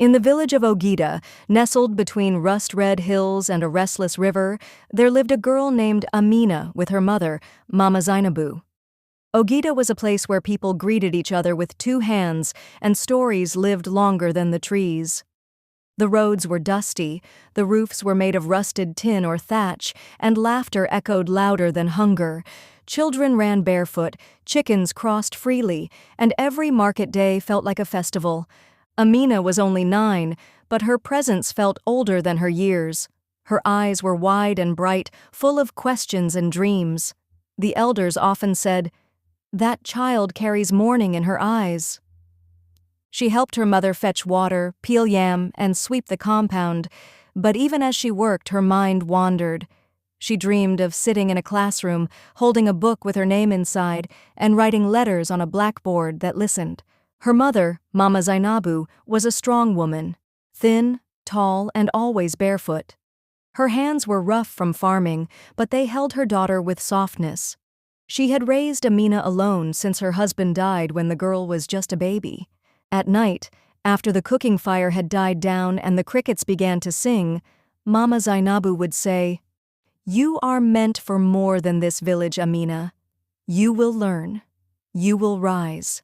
In the village of Ogida, nestled between rust-red hills and a restless river, there lived a girl named Amina with her mother, Mama Zainabu. Ogida was a place where people greeted each other with two hands, and stories lived longer than the trees. The roads were dusty, the roofs were made of rusted tin or thatch, and laughter echoed louder than hunger. Children ran barefoot, chickens crossed freely, and every market day felt like a festival. Amina was only 9, but her presence felt older than her years. Her eyes were wide and bright, full of questions and dreams. The elders often said, "That child carries morning in her eyes." She helped her mother fetch water, peel yam, and sweep the compound, but even as she worked, her mind wandered. She dreamed of sitting in a classroom, holding a book with her name inside, and writing letters on a blackboard that listened. Her mother, Mama Zainabu, was a strong woman, thin, tall, and always barefoot. Her hands were rough from farming, but they held her daughter with softness. She had raised Amina alone since her husband died when the girl was just a baby. At night, after the cooking fire had died down and the crickets began to sing, Mama Zainabu would say, "You are meant for more than this village, Amina. You will learn. You will rise.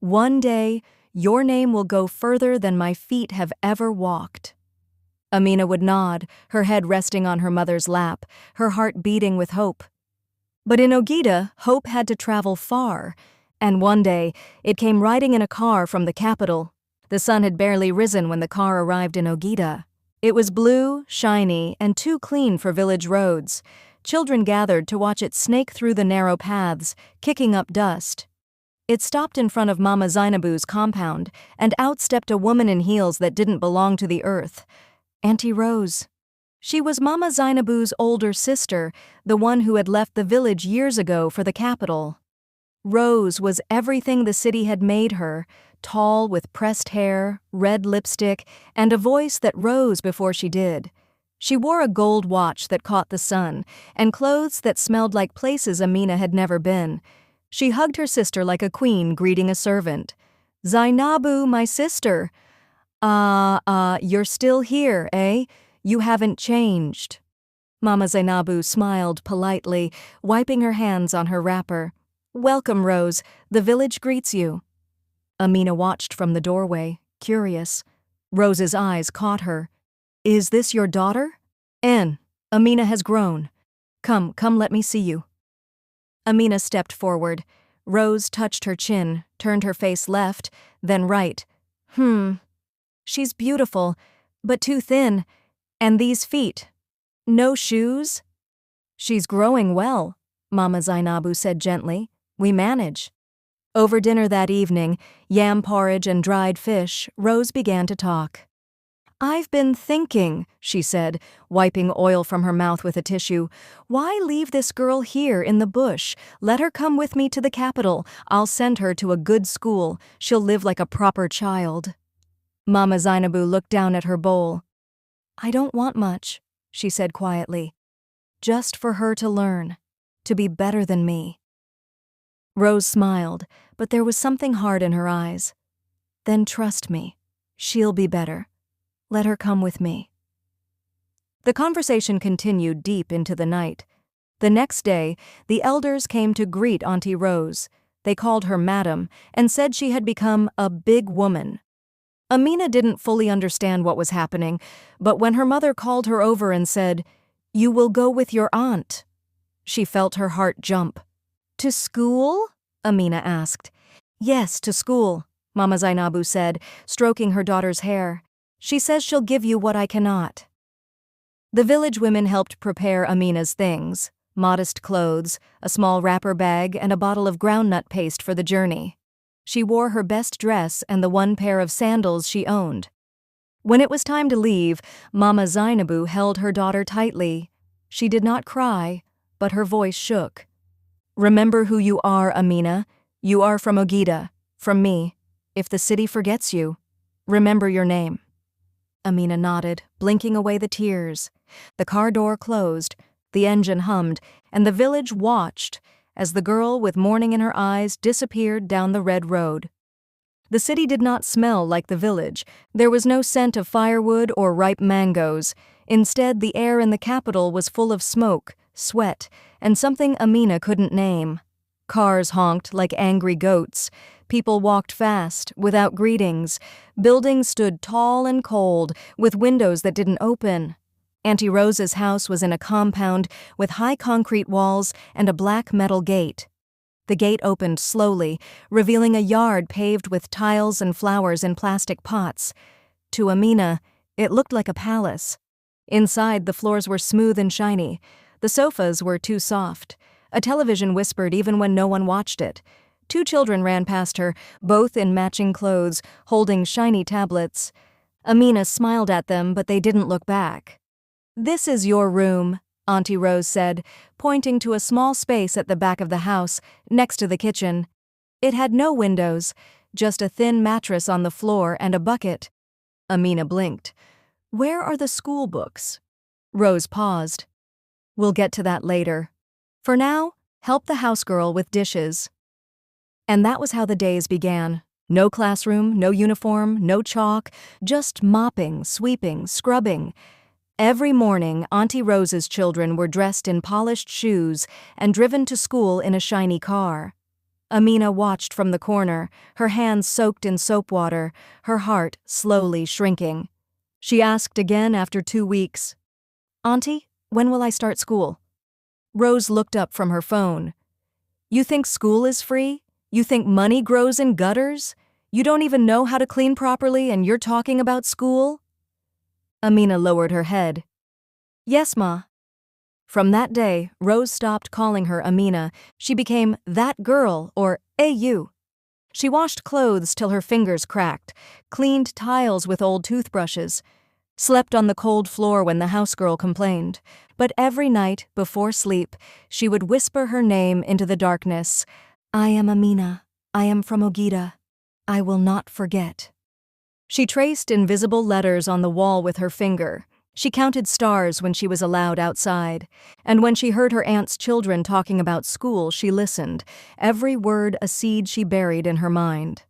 One day, your name will go further than my feet have ever walked." Amina would nod, her head resting on her mother's lap, her heart beating with hope. But in Ogida, hope had to travel far, and one day, it came riding in a car from the capital. The sun had barely risen when the car arrived in Ogida. It was blue, shiny, and too clean for village roads. Children gathered to watch it snake through the narrow paths, kicking up dust. It stopped in front of Mama Zainabu's compound, and out stepped a woman in heels that didn't belong to the earth. Auntie Rose. She was Mama Zainabu's older sister, the one who had left the village years ago for the capital. Rose was everything the city had made her, tall with pressed hair, red lipstick, and a voice that rose before she did. She wore a gold watch that caught the sun, and clothes that smelled like places Amina had never been. She hugged her sister like a queen greeting a servant. "Zainabu, my sister. You're still here, eh? You haven't changed." Mama Zainabu smiled politely, wiping her hands on her wrapper. "Welcome, Rose. The village greets you." Amina watched from the doorway, curious. Rose's eyes caught her. "Is this your daughter?" Amina has grown. Come, let me see you." Amina stepped forward. Rose touched her chin, turned her face left, then right. She's beautiful, but too thin. And these feet. No shoes?" "She's growing well," Mama Zainabu said gently. "We manage." Over dinner that evening, yam porridge and dried fish, Rose began to talk. "I've been thinking," she said, wiping oil from her mouth with a tissue. "Why leave this girl here in the bush? Let her come with me to the capital. I'll send her to a good school. She'll live like a proper child." Mama Zainabu looked down at her bowl. "I don't want much," she said quietly. "Just for her to learn, to be better than me." Rose smiled, but there was something hard in her eyes. "Then trust me. She'll be better. Let her come with me." The conversation continued deep into the night. The next day, the elders came to greet Auntie Rose. They called her Madam and said she had become a big woman. Amina didn't fully understand what was happening, but when her mother called her over and said, "You will go with your aunt," she felt her heart jump. "To school?" Amina asked. "Yes, to school," Mama Zainabu said, stroking her daughter's hair. "She says she'll give you what I cannot." The village women helped prepare Amina's things: modest clothes, a small wrapper bag, and a bottle of groundnut paste for the journey. She wore her best dress and the one pair of sandals she owned. When it was time to leave, Mama Zainabu held her daughter tightly. She did not cry, but her voice shook. "Remember who you are, Amina. You are from Ogida, from me. If the city forgets you, remember your name." Amina nodded, blinking away the tears. The car door closed, the engine hummed, and the village watched as the girl with morning in her eyes disappeared down the red road. The city did not smell like the village. There was no scent of firewood or ripe mangoes. Instead, the air in the capital was full of smoke, sweat, and something Amina couldn't name. Cars honked like angry goats. People walked fast, without greetings. Buildings stood tall and cold, with windows that didn't open. Auntie Rose's house was in a compound with high concrete walls and a black metal gate. The gate opened slowly, revealing a yard paved with tiles and flowers in plastic pots. To Amina, it looked like a palace. Inside, the floors were smooth and shiny. The sofas were too soft. A television whispered even when no one watched it. 2 children ran past her, both in matching clothes, holding shiny tablets. Amina smiled at them, but they didn't look back. "This is your room," Auntie Rose said, pointing to a small space at the back of the house, next to the kitchen. It had no windows, just a thin mattress on the floor and a bucket. Amina blinked. "Where are the school books?" Rose paused. "We'll get to that later. For now, help the housegirl with dishes." And that was how the days began. No classroom, no uniform, no chalk, just mopping, sweeping, scrubbing. Every morning, Auntie Rose's children were dressed in polished shoes and driven to school in a shiny car. Amina watched from the corner, her hands soaked in soap water, her heart slowly shrinking. She asked again after 2 weeks, "Auntie, when will I start school?" Rose looked up from her phone. "You think school is free? You think money grows in gutters? You don't even know how to clean properly and you're talking about school?" Amina lowered her head. "Yes, Ma." From that day, Rose stopped calling her Amina. She became that girl, or AU. She washed clothes till her fingers cracked, cleaned tiles with old toothbrushes, slept on the cold floor when the housegirl complained. But every night, before sleep, she would whisper her name into the darkness. "I am Amina. I am from Ogida. I will not forget." She traced invisible letters on the wall with her finger. She counted stars when she was allowed outside. And when she heard her aunt's children talking about school, she listened, every word a seed she buried in her mind.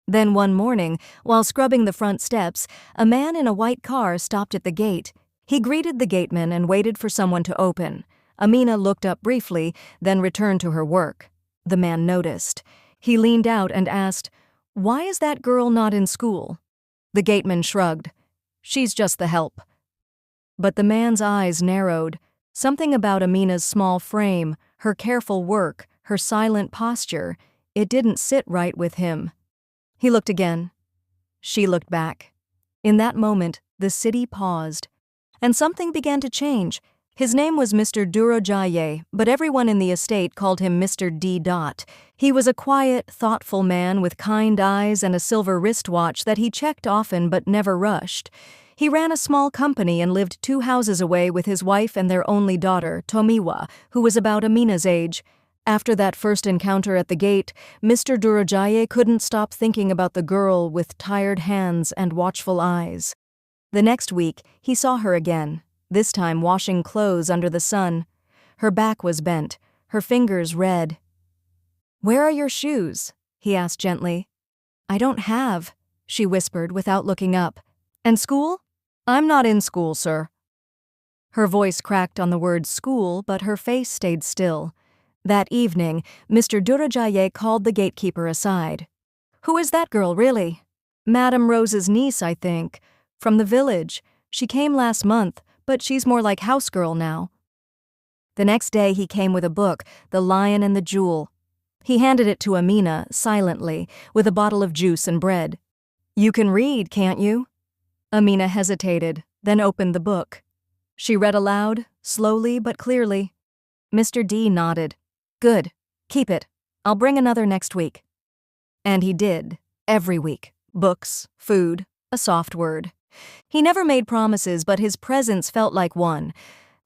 Then one morning, while scrubbing the front steps, a man in a white car stopped at the gate. He greeted the gateman and waited for someone to open. Amina looked up briefly, then returned to her work. The man noticed. He leaned out and asked, "Why is that girl not in school?" The gateman shrugged. "She's just the help." But the man's eyes narrowed. Something about Amina's small frame, her careful work, her silent posture, it didn't sit right with him. He looked again. She looked back. In that moment, the city paused. And something began to change. His name was Mr. Durojaye, but everyone in the estate called him Mr. D. He was a quiet, thoughtful man with kind eyes and a silver wristwatch that he checked often but never rushed. He ran a small company and lived 2 houses away with his wife and their only daughter, Tomiwa, who was about Amina's age. After that first encounter at the gate, Mr. Durojaye couldn't stop thinking about the girl with tired hands and watchful eyes. The next week, he saw her again, this time washing clothes under the sun. Her back was bent, her fingers red. "Where are your shoes?" he asked gently. "I don't have," she whispered without looking up. "And school?" "I'm not in school, sir." Her voice cracked on the word school, but her face stayed still. That evening, Mr. Durojaye called the gatekeeper aside. "Who is that girl, really?" "Madame Rose's niece, I think. From the village. She came last month, but she's more like housegirl now." The next day he came with a book, The Lion and the Jewel. He handed it to Amina, silently, with a bottle of juice and bread. "You can read, can't you?" Amina hesitated, then opened the book. She read aloud, slowly but clearly. Mr. D nodded. "Good. Keep it. I'll bring another next week." And he did, every week. Books, food, a soft word. He never made promises, but his presence felt like one.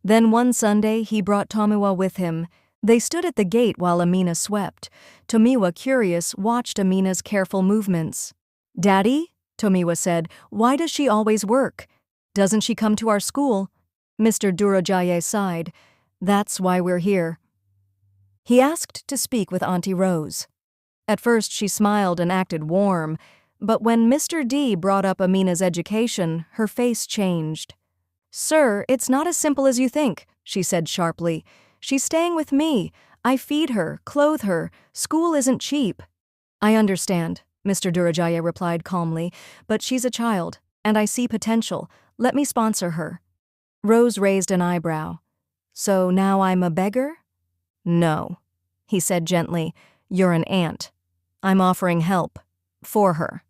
Then one Sunday, he brought Tomiwa with him. They stood at the gate while Amina swept. Tomiwa, curious, watched Amina's careful movements. "Daddy?" Tomiwa said. "Why does she always work? Doesn't she come to our school?" Mr. Durojaye sighed. "That's why we're here." He asked to speak with Auntie Rose. At first she smiled and acted warm. But when Mr. D brought up Amina's education, her face changed. "Sir, it's not as simple as you think," she said sharply. "She's staying with me. I feed her, clothe her. School isn't cheap." "I understand," Mr. Durajaya replied calmly, "but she's a child, and I see potential. Let me sponsor her." Rose raised an eyebrow. "So now I'm a beggar?" "No," he said gently. "You're an aunt. I'm offering help. For her."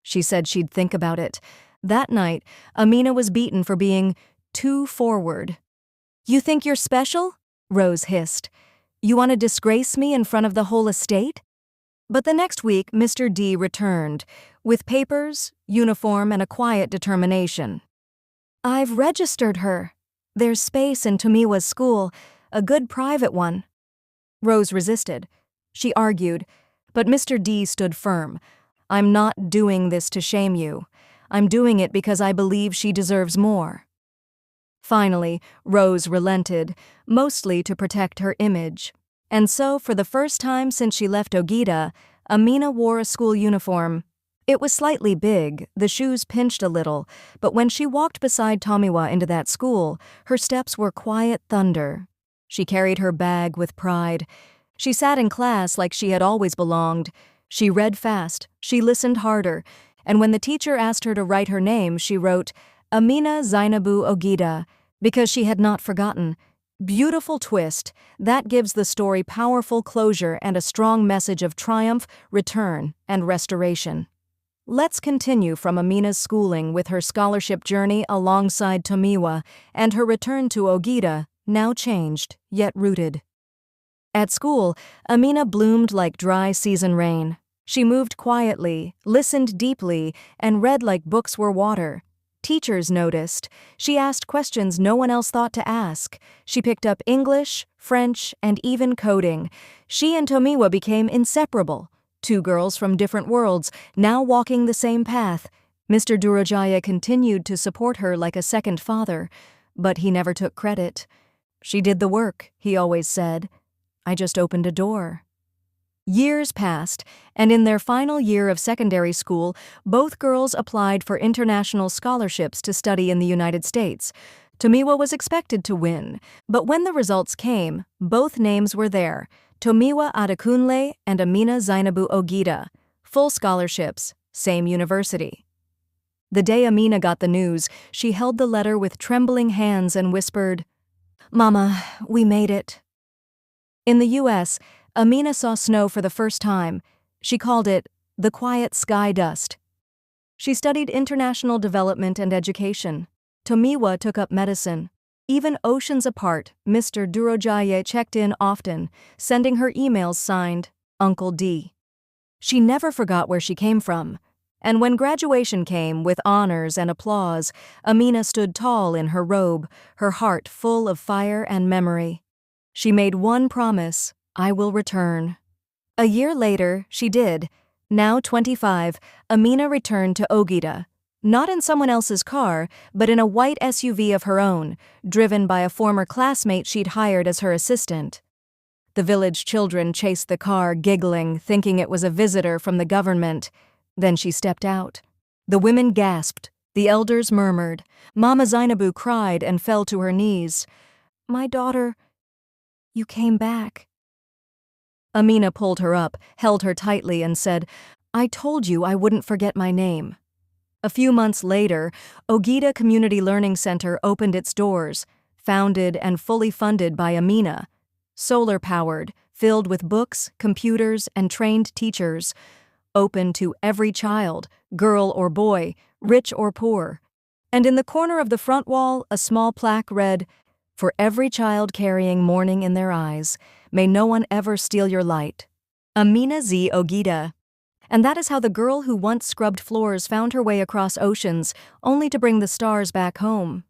She said she'd think about it. That night, Amina was beaten for being too forward. "You think you're special?" Rose hissed. "You want to disgrace me in front of the whole estate?" But the next week, Mr. D returned, with papers, uniform, and a quiet determination. "I've registered her. There's space in Tomiwa's school, a good private one." Rose resisted. She argued, but Mr. D stood firm. "I'm not doing this to shame you. I'm doing it because I believe she deserves more." Finally, Rose relented, mostly to protect her image. And so, for the first time since she left Ogida, Amina wore a school uniform. It was slightly big, the shoes pinched a little, but when she walked beside Tomiwa into that school, her steps were quiet thunder. She carried her bag with pride. She sat in class like she had always belonged. She read fast, she listened harder, and when the teacher asked her to write her name, she wrote, "Amina Zainabu Ogida," because she had not forgotten. Beautiful twist. That gives the story powerful closure and a strong message of triumph, return, and restoration. Let's continue from Amina's schooling with her scholarship journey alongside Tomiwa and her return to Ogida, now changed, yet rooted. At school, Amina bloomed like dry season rain. She moved quietly, listened deeply, and read like books were water. Teachers noticed. She asked questions no one else thought to ask. She picked up English, French, and even coding. She and Tomiwa became inseparable. Two girls from different worlds, now walking the same path. Mr. Durajaya continued to support her like a second father, but he never took credit. "She did the work," he always said. "I just opened a door." Years passed, and in their final year of secondary school, both girls applied for international scholarships to study in the United States. Tomiwa was expected to win, but when the results came, both names were there, Tomiwa Adekunle and Amina Zainabu Ogida, full scholarships, same university. The day Amina got the news, she held the letter with trembling hands and whispered, "Mama, we made it." In the U.S., Amina saw snow for the first time. She called it the quiet sky dust. She studied international development and education. Tomiwa took up medicine. Even oceans apart, Mr. Durajaya checked in often, sending her emails signed Uncle D. She never forgot where she came from. And when graduation came, with honors and applause, Amina stood tall in her robe, her heart full of fire and memory. She made one promise: "I will return." A year later, she did. Now 25, Amina returned to Ogida, not in someone else's car, but in a white SUV of her own, driven by a former classmate she'd hired as her assistant. The village children chased the car, giggling, thinking it was a visitor from the government. Then she stepped out. The women gasped. The elders murmured. Mama Zainabu cried and fell to her knees. "My daughter, you came back." Amina pulled her up, held her tightly, and said, "I told you I wouldn't forget my name." A few months later, Ogida Community Learning Center opened its doors, founded and fully funded by Amina. Solar-powered, filled with books, computers, and trained teachers. Open to every child, girl or boy, rich or poor. And in the corner of the front wall, a small plaque read, "For every child carrying morning in their eyes, may no one ever steal your light. Amina Z. Ogida." And that is how the girl who once scrubbed floors found her way across oceans, only to bring the stars back home.